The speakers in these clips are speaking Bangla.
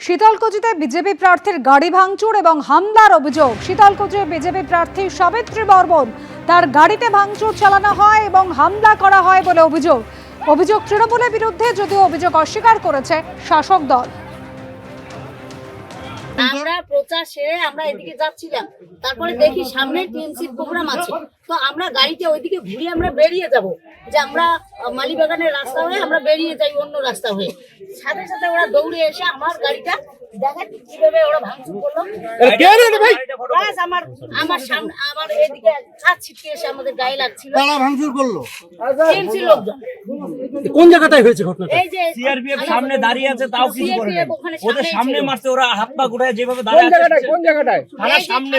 শীতলকুচিতে বিজেপি প্রার্থীর গাড়ি ভাঙচুর এবং হামলার অভিযোগ। শীতলকুচির বিজেপি প্রার্থী সাবিত্রী বর্মন তার গাড়িতে ভাঙচুর চালানো হয় এবং হামলা করা হয় বলে অভিযোগ তৃণমূলের বিরুদ্ধে, যদিও অভিযোগ অস্বীকার করেছে শাসক দল। আমরা প্রচার সেরে আমরা এদিকে যাচ্ছিলাম, তারপরে দেখি সামনে টিএমসির প্রোগ্রাম আছে, তো আমরা গাড়িতে ওইদিকে ঘুরিয়ে আমরা বেরিয়ে যাব, যে আমরা মালিবাগানের রাস্তা হয়ে আমরা বেরিয়ে যাই অন্য রাস্তা হয়ে। সাথে সাথে ওরা দৌড়ে এসে আমার গাড়িটা দেখেন কিভাবে ওরা ভাঙচুর করলো। আমার সামনে আমার এদিকে কাজ ছিটকে এসে আমাদের গায়ে লাগছিল। ভাঙচুর করলো টিএমসি লোকজন। কোন জায়গাটায় হয়েছে ঘটনাটা? এই যে সিআরপিএফ সামনে দাঁড়িয়ে আছে, তাও কিছু করে না। ওদের সামনে মারছে, ওরা হাত পা গুটায় যেভাবে দাঁড়িয়ে আছে। কোন জায়গাটায়? থানার সামনে।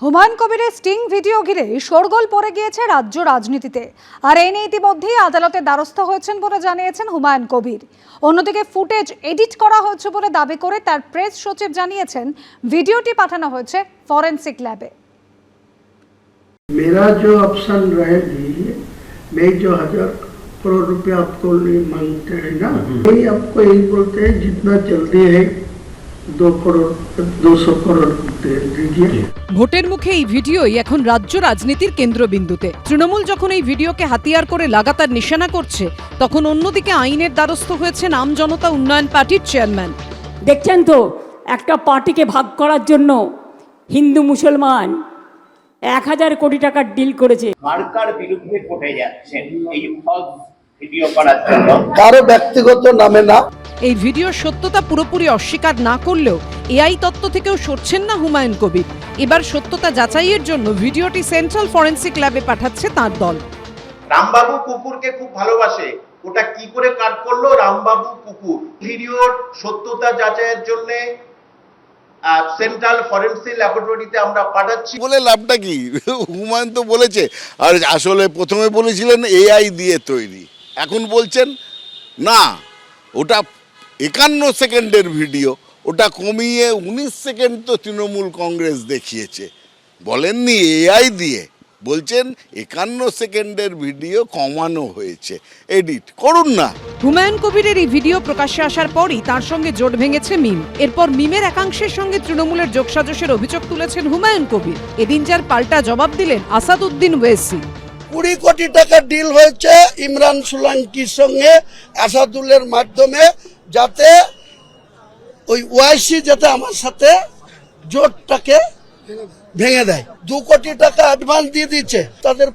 হুমায়ুন কবিরের স্টিং ভিডিও ঘিরে শোরগোল পড়ে গিয়েছে রাজ্য রাজনীতিতে, আর এই নিয়ে ইতিমধ্যেই আদালতে দ্বারস্থ হয়েছেন বলে জানিয়েছেন হুমায়ুন কবির। অন্যদিকে ফুটেজ এডিট করা হয়েছে বলে দাবি করে তার প্রেস সচিব জানিয়েছেন ভিডিওটি পাঠানো হয়েছে ফরেন্সিক ল্যাবে। मेरा जो ऑप्शन रहेगी, मैं जो 1000 करोड़ रुपया आपको मांगते हैं ना, वही आपको यही बोलते हैं जितना जल्दी है 200 करोड़ दे दीजिए। ভোটের মুখে এই ভিডিওই এখন রাজ্য রাজনীতির কেন্দ্রবিন্দুতে। তৃণমূল যখন এই ভিডিওকে হাতিয়ার করে লাগাতার নিশানা করছে, তখন অন্যদিকে আইনের দ্বারস্থ হয়েছেন আম জনতা উন্নয়ন পার্টির চেয়ারম্যান। দেখছেন তো, একটা পার্টিকে ভাগ করার জন্য হিন্দু মুসলমান 1000 কোটি টাকার ডিল করেছে। মার্কার বিরুদ্ধে কোর্টে যাচ্ছেন এই ফলস ভিডিও করার জন্য, কারো ব্যক্তিগত নামে না। এই ভিডিওর সত্যতা পুরোপুরি অস্বীকার না করলেও এআই তত্ত্ব থেকেও সরছেন না হুমায়ুন কবির। এবার সত্যতা যাচাইয়ের জন্য ভিডিওটি সেন্ট্রাল ফরেন্সিক ল্যাবে পাঠাচ্ছে তাঁর দল। রামবাবু কুকুরকে খুব ভালোবাসে, ওটা কি করে কাট করলো রামবাবু কুকুর। ভিডিওর সত্যতা যাচাইয়ের জন্য সেন্ট্রাল ফরেন্সিক ল্যাবরেটরিতে আমরা পাঠাচ্ছি। বলে লাভটা কি? হুমায়ুন তো বলেছে, আর আসলে প্রথমে বলেছিলেন এআই দিয়ে তৈরি, এখন বলছেন না ওটা 51 সেকেন্ডের ভিডিও, ওটা কমিয়ে 19 সেকেন্ড তো তৃণমূল কংগ্রেস দেখিয়েছে। বলেননি এআই দিয়ে, বলছেন 51 সেকেন্ডের ভিডিও কমানো হয়েছে, এডিট করুন না। হুমায়ুন কবিরের এই ভিডিও প্রকাশ্যে আসার পরই তার সঙ্গে জোট ভেঙেছে মিম। এরপর মিমের একাংশের সঙ্গে তৃণমূলের যোগসাজশের অভিযোগ তুলেছেন হুমায়ুন কবির। এদিন যার পাল্টা জবাব দিলেন আসাদুদ্দিন ওয়েসি। 20 কোটি টাকা ডিল হয়েছে ইমরান সোলাঙ্কির সঙ্গে আসাদুলের মাধ্যমে, যাতে ওই ওয়াইসি যাতে আমার সাথে জোটটাকে ভেঙে দেয়। 2 কোটি টাকা অ্যাডভান্স দিয়ে দিচ্ছে, তাদের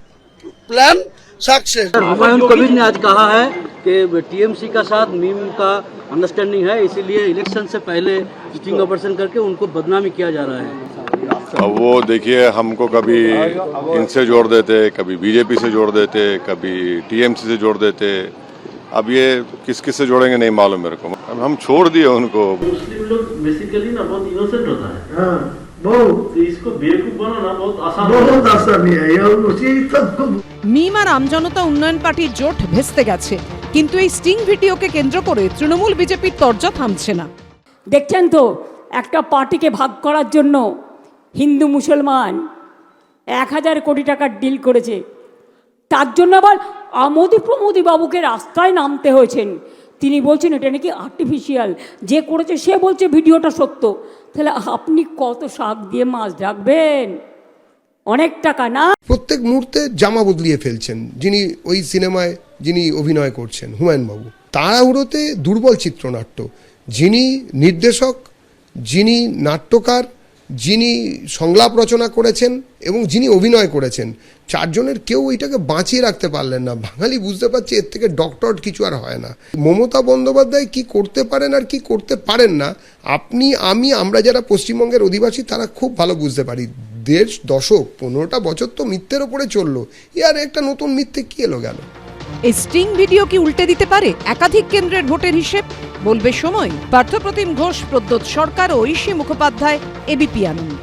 প্ল্যান सक्सेस। हुमायूं कबीर ने आज कहा है कि टीएमसी का साथ मीम का अंडरस्टैंडिंग है, इसीलिए इलेक्शन से पहले स्टिंग ऑपरेशन करके उनको बदनामी किया जा रहा है। अब वो देखिए, हमको कभी इनसे जोड़ देते, कभी बीजेपी से जोड़ देते, कभी टीएमसी से जोड़ देते। अब ये किस किस से जोड़ेंगे नहीं मालूम मेरे को। अब हम छोड़ दिए उनको। मुस्लिम लोग बेसिकली ना बहुत इनोसेंट होता है। हाँ, बहुत। तो इसको बेवकूफ बनाना बहुत आसान है। उसी सबको মিম আর আমজনতা উন্নয়ন পার্টির জোট ভেস্তে গেছে, কিন্তু এই স্টিং ভিডিওকে কেন্দ্র করে তৃণমূল বিজেপির তরজা থামছে না। দেখছেন তো, একটা পার্টিকে ভাগ করার জন্য হিন্দু মুসলমান 1000 কোটি টাকার ডিল করেছে। তার জন্য আবার আমোদি বাবুকে রাস্তায় নামতে হয়েছেন। তিনি বলছেন এটা নাকি আর্টিফিশিয়াল, যে করেছে সে বলছে ভিডিওটা সত্য। তাহলে আপনি কত শাক দিয়ে মাছ ডাকবেন? অনেক টাকা না? প্রত্যেক মুহূর্তে জামা বদলিয়ে ফেলছেন যিনি ওই সিনেমায় যিনি অভিনয় করছেন, হুমায়ুন বাবু। তাড়াহুড়োতে দুর্বল চিত্রনাট্য। যিনি নির্দেশক, যিনি নাট্যকার, যিনি সংলাপ রচনা করেছেন এবং যিনি অভিনয় করেছেন, 4 জনের কেউ এটাকে বাঁচিয়ে রাখতে পারলেন না। বাঙালি বুঝতে পারছে এর থেকে ডক্টর কিছু আর হয় না। মমতা বন্দ্যোপাধ্যায় কি করতে পারেন আর কি করতে পারেন না, আপনি আমরা যারা পশ্চিমবঙ্গের অধিবাসী তারা খুব ভালো বুঝতে পারি। 1.5 দশক 15টা বছর তো মিথ্যের ওপরে চললো, আর একটা নতুন মিথ্যে কি এলো গেল? এই স্টিং ভিডিও কি উল্টে দিতে পারে একাধিক কেন্দ্রের ভোটের হিসেব? বলবে সময়। পার্থপ্রতিম ঘোষ, প্রদ্যোৎ সরকার ও ঐশী মুখোপাধ্যায়, এবিপি আনন্দ।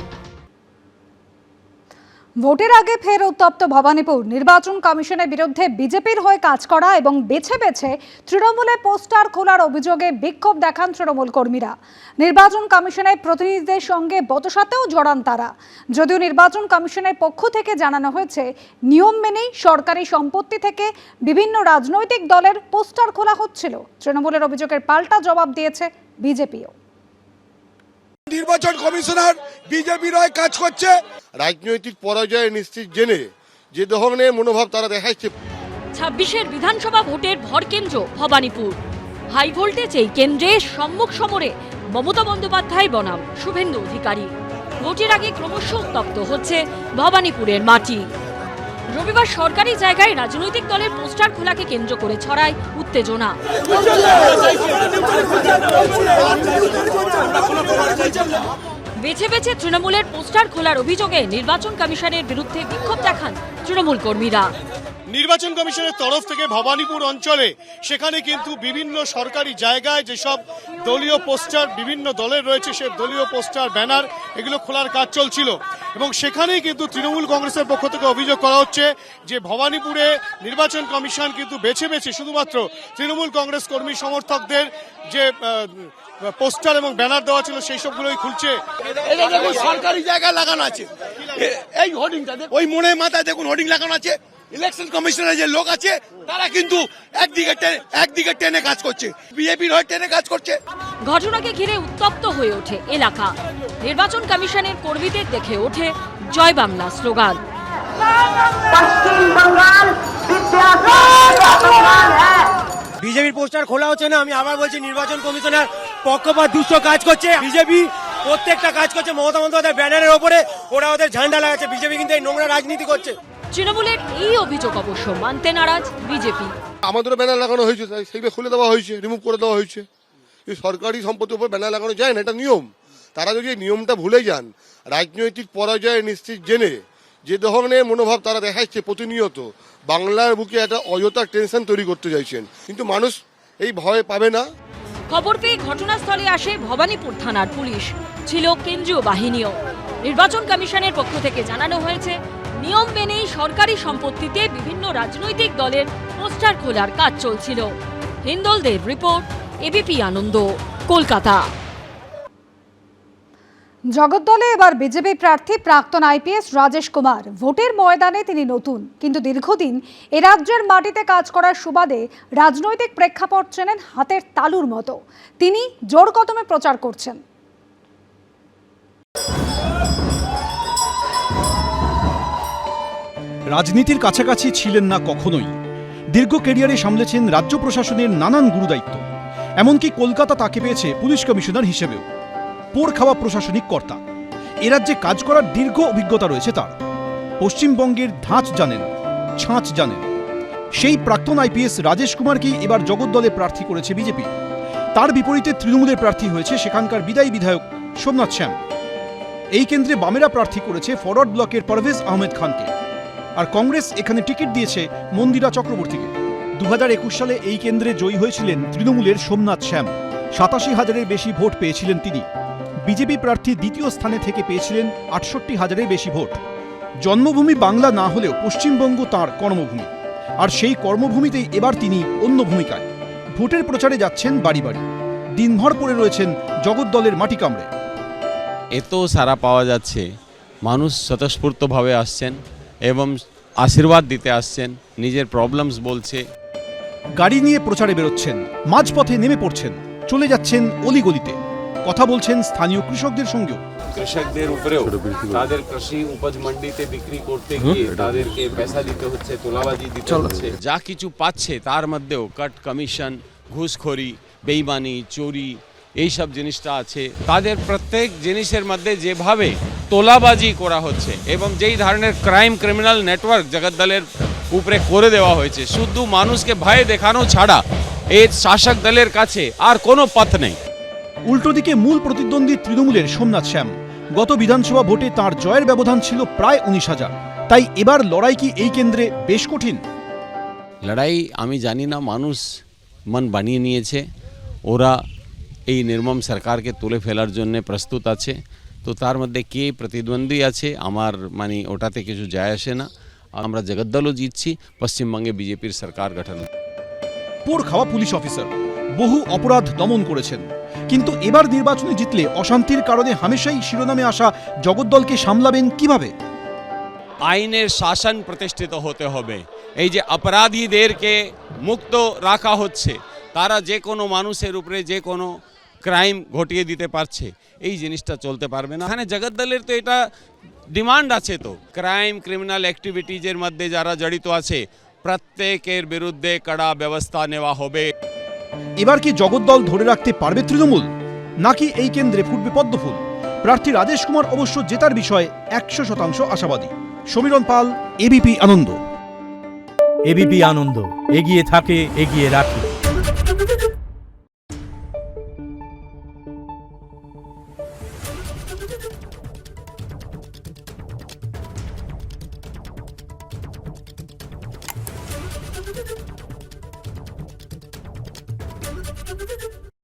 ভোটের আগে ফের উত্তপ্ত ভবানীপুর। নির্বাচন কমিশনের বিরুদ্ধে বিজেপির হয়ে কাজ করা এবং বেছে বেছে তৃণমূলে পোস্টার খোলার অভিযোগে বিক্ষোভ দেখান তৃণমূল কর্মীরা। নির্বাচন কমিশনের প্রতিনিধিদের সঙ্গে বচসাতেও জড়ান তারা। যদিও নির্বাচন কমিশনের পক্ষ থেকে জানানো হয়েছে নিয়ম মেনেই সরকারি সম্পত্তি থেকে বিভিন্ন রাজনৈতিক দলের পোস্টার খোলা হচ্ছিল। তৃণমূলের অভিযোগের পাল্টা জবাব দিয়েছে বিজেপিও। নির্বাচন কমিশনার বিজেপির হয়ে কাজ করছে। রাজনৈতিক পরাজয় নিশ্চিত জেনে যে ধরনের মনোভাব তারা দেখাচ্ছে। ২৬ বিধানসভা ভোটের ভরকেন্দ্র ভবানীপুর। হাই ভোল্টেজ এই কেন্দ্রে সম্মুখ সমরে মমতা বন্দ্যোপাধ্যায় বনাম শুভেন্দু অধিকারী। ভোটের আগে ক্রমশ উত্তপ্ত হচ্ছে ভবানীপুরের মাটি। রবিবার সরকারি জায়গায় রাজনৈতিক দলের পোস্টার খোলাকে কেন্দ্র করে ছড়ায় উত্তেজনা। বেছে বেছে তৃণমূলের পোস্টার খোলার অভিযোগে নির্বাচন কমিশনের বিরুদ্ধে বিক্ষোভ দেখান তৃণমূল কর্মীরা। নির্বাচন কমিশনের তরফ থেকে ভবানীপুর অঞ্চলে সেখানে কিন্তু বিভিন্ন সরকারি জায়গায় যেসব দলীয় পোস্টার বিভিন্ন দলের রয়েছে সে দলীয় পোস্টার ব্যানার এগুলো খোলার কাজ চলছিল এবং সেখানেই কিন্তু তৃণমূল কংগ্রেসের পক্ষ থেকে অভিযোগ করা হচ্ছে যে ভবানীপুরে নির্বাচন কমিশন কিন্তু বেছে বেছে শুধুমাত্র তৃণমূল কংগ্রেস কর্মী সমর্থকদের যে পোস্টার এবং ব্যানার দেওয়া ছিল সেই সবগুলোই খুলছে। এটা দেখুন সরকারি জায়গায় লাগানো আছে, এই হোর্ডিংটা ওই মনের মাথায় দেখুন হোর্ডিং লাগানো আছে। ইলেকশন কমিশনের যে লোক আছে তারা কিন্তু একদিকে টেনে কাজ করছে, বিজেপির হয়ে টেনে কাজ করছে। ঘটনাকে ঘিরে উত্তপ্ত হয়ে ওঠে এলাকা। নির্বাচন কমিশনের কর্মীদের দেখে ওঠে জয় বাংলা স্লোগান। বিজেপির পোস্টার খোলা হচ্ছে না। আমি আবার বলছি, নির্বাচন কমিশনার পক্ষপাত দুষ্ট কাজ করছে। বিজেপি প্রত্যেকটা কাজ করছে মমতা বন্দ্যোপাধ্যায় ব্যানারের ওপরে, ওরা ওদের ঝান্ডা লাগাচ্ছে। বিজেপি কিন্তু এই নোংরা রাজনীতি করছে। তৃণমূলের এই অভিযোগ অবশ্য মানতে নারাজ বিজেপি। আমাদেরও ব্যানার লাগানো হয়েছে, সেইভাবে খুলে দেওয়া হয়েছে, রিমুভ করে দেওয়া হয়েছে। এই সরকারি সম্পত্তির উপর ব্যানার লাগানো যায় না, এটা নিয়ম। তারা যদি এই নিয়মটা ভুলে যান, রাজনৈতিক পরাজয় নিশ্চিত জেনে যে ধরনের মনোভাব তারা দেখাচ্ছে প্রতিনিয়ত, বাংলার বুকে একটা অযথা টেনশন তৈরি করতে চাইছেন, কিন্তু মানুষ এই ভয় পাবে না। খবর পেয়ে ঘটনাস্থলে আসে ভবানীপুর থানার পুলিশ, ছিল কেন্দ্রীয় বাহিনীও। নির্বাচন কমিশনের পক্ষ থেকে জানানো হয়েছে নিয়ম মেনেই সরকারি সম্পত্তিতে বিভিন্ন রাজনৈতিক দলের পোস্টার খোলার কাজ চলছিল। হিন্দলদের রিপোর্ট, এবিপি আনন্দ, কলকাতা। জগদ্দলে এবার বিজেপি প্রার্থী প্রাক্তন আইপিএস রাজেশ কুমার। ভোটের ময়দানে তিনি নতুন, কিন্তু দীর্ঘদিন এ রাজ্যের মাটিতে কাজ করার সুবাদে রাজনৈতিক প্রেক্ষাপট চেনেন হাতের তালুর মতো। তিনি জোর কদমে প্রচার করছেন। রাজনীতির কাছাকাছি ছিলেন না কখনোই। দীর্ঘ ক্যারিয়ারে সামলেছেন রাজ্য প্রশাসনের নানান গুরুদায়িত্ব। এমনকি কলকাতা তাকে পেয়েছে পুলিশ কমিশনার হিসেবেও। পোড় খাওয়া প্রশাসনিক কর্তা, এ রাজ্যে কাজ করার দীর্ঘ অভিজ্ঞতা রয়েছে তার। পশ্চিমবঙ্গের ধাঁচ জানেন, ছাঁচ জানেন। সেই প্রাক্তন আইপিএস রাজেশ কুমারকেই এবার জগদ্দলে প্রার্থী করেছে বিজেপি। তার বিপরীতে তৃণমূলের প্রার্থী হয়েছে সেখানকার বিদায়ী বিধায়ক সোমনাথ শ্যাম। এই কেন্দ্রে বামেরা প্রার্থী করেছে ফরওয়ার্ড ব্লকের পারভেজ আহমেদ খানকে। আর কংগ্রেস এখানে টিকিট দিয়েছে মন্দিরা চক্রবর্তীকে। 2021 সালে এই কেন্দ্রে জয়ী হয়েছিলেন তৃণমূলের সোমনাথ শ্যাম। 87,000-এর বেশি ভোট পেয়েছিলেন তিনি। বিজেপি প্রার্থী দ্বিতীয় স্থানে থেকে পেয়েছিলেন 68,000-এর বেশি ভোট। জন্মভূমি বাংলা না হলেও পশ্চিমবঙ্গ তাঁর কর্মভূমি, আর সেই কর্মভূমিতেই এবার তিনি অন্য ভূমিকায়। ভোটের প্রচারে যাচ্ছেন বাড়ি বাড়ি, দিনভর পড়ে রয়েছেন জগদ্দলের মাটি কামড়ে। এত সারা পাওয়া যাচ্ছে, মানুষ স্বতঃস্ফূর্তভাবে আসছেন এবং আশীর্বাদ দিতে আসছেন, নিজের প্রবলেমস বলছে। গাড়ি নিয়ে প্রচারে বেরোচ্ছেন, মাঝপথে নেমে পড়ছেন, চলে যাচ্ছেন অলিগলিতে, কথা বলছেন স্থানীয় কৃষকদের সঙ্গেও। কৃষকদের উপরেও তাদের কৃষি উপজ মন্ডিতে বিক্রি করতে গিয়ে তাদেরকে পয়সা দিতে হচ্ছে, তোলাবাজি দিতে হচ্ছে। যা কিছু পাচ্ছে তার মধ্যেও কাট কমিশন, ঘুষখোরি, বেইমানি, চুরি এইসব জিনিসটা আছে। তাদের প্রত্যেক জিনিসের মধ্যে যেভাবে তোলাবাজি করা হচ্ছে এবং যেই ধরনের ক্রাইম ক্রিমিনাল নেটওয়ার্ক জগদ্দলের উপরে করে দেওয়া হয়েছে, শুধু মানুষকে ভয় দেখানো ছাড়া এই শাসক দলের কাছে আর কোনো পথ নেই। উল্টো দিকে মূল প্রতিদ্বন্দ্বী তৃণমূলের সোমনাথ শ্যাম। গত বিধানসভা ভোটে তার জয়ের ব্যবধান ছিল প্রায় 19,000। তাই এবার লড়াই কি এই কেন্দ্রে বেশ কঠিন? লড়াই আমি জানি না, মানুষ মন বানিয়ে নিয়েছে। ওরা এই নির্মম সরকারকে তুলে ফেলার জন্য প্রস্তুত আছে। তো তার মধ্যে কে প্রতিদ্বন্দ্বী আছে আমার ওটাতে কিছু যায় আসে না। আমরা জগদ্দলও জিতছি, পশ্চিমবঙ্গে বিজেপির সরকার গঠন। পোড় খাওয়া পুলিশ অফিসার, বহু অপরাধ দমন করেছেন, কিন্তু এবার নির্বাচনে জিতলে অশান্তির কারণে হামেশাই শিরোনামে আসা জগদ্দলকে সামলাবেন কিভাবে? আইনের শাসন প্রতিষ্ঠিত হতে হবে। এই যে অপরাধীদেরকে মুক্ত রাখা হচ্ছে, তারা যে কোনো মানুষের উপরে যে কোনো ক্রাইম ঘটিয়ে দিতে পারছে, এই জিনিসটা চলতে পারবে না। এখানে জগদ্দলের তো এটা ডিমান্ড আছে, তো ক্রাইম ক্রিমিনাল অ্যাক্টিভিটিজের মধ্যে যারা জড়িত আছে প্রত্যেকের বিরুদ্ধে কড়া ব্যবস্থা নেওয়া হবে। এবার কি জগদ্দল ধরে রাখতে পারবে তৃণমূল, নাকি এই কেন্দ্রে ফুটবে পদ্মফুল? প্রার্থী রাজেশ কুমার অবশ্য জেতার বিষয়ে 100% আশাবাদী। সমীরণ পাল, এবিপি আনন্দ। এবিপি আনন্দ, এগিয়ে থাকে, এগিয়ে রাখে।